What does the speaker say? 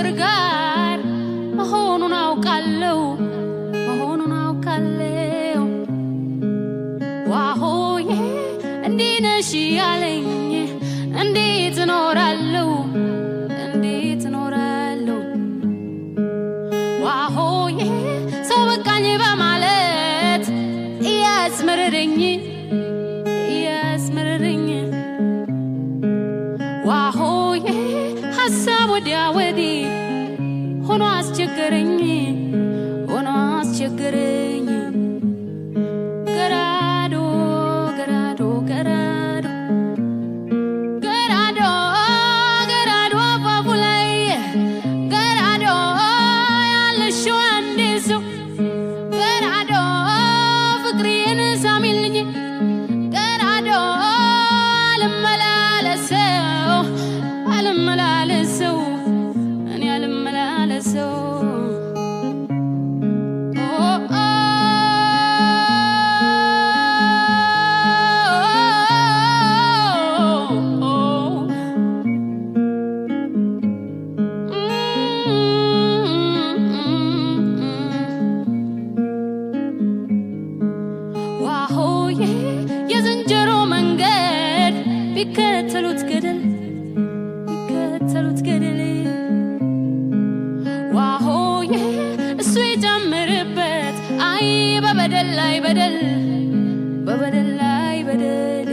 ፍቅር ጋር መሆኑን አውቃለሁ ዋሆዬ እንዲህ ነሽ ያለኝ እንዴት እኖራለሁ ዋሆዬ ሰው በቃኝ በማለት እያስመረረኝ ዋሆዬ ሐሳብ ወዲያ ወዲህ ሆኖ አስቸገረኝ ገራዶ ባቡላይ ገራዶ ያለሽው አንዴ ሰው ገራዶ ፍቅሬን ሳሚልኝ ገራዶ አልመላለሰው እኔ አልመላለሰው ዋሆዬ የዝንጀሮ መንገድ ቢከተሉት ገደል ዋሆዬ እሱ የጨምርበት አይ በበደል ላይ በደል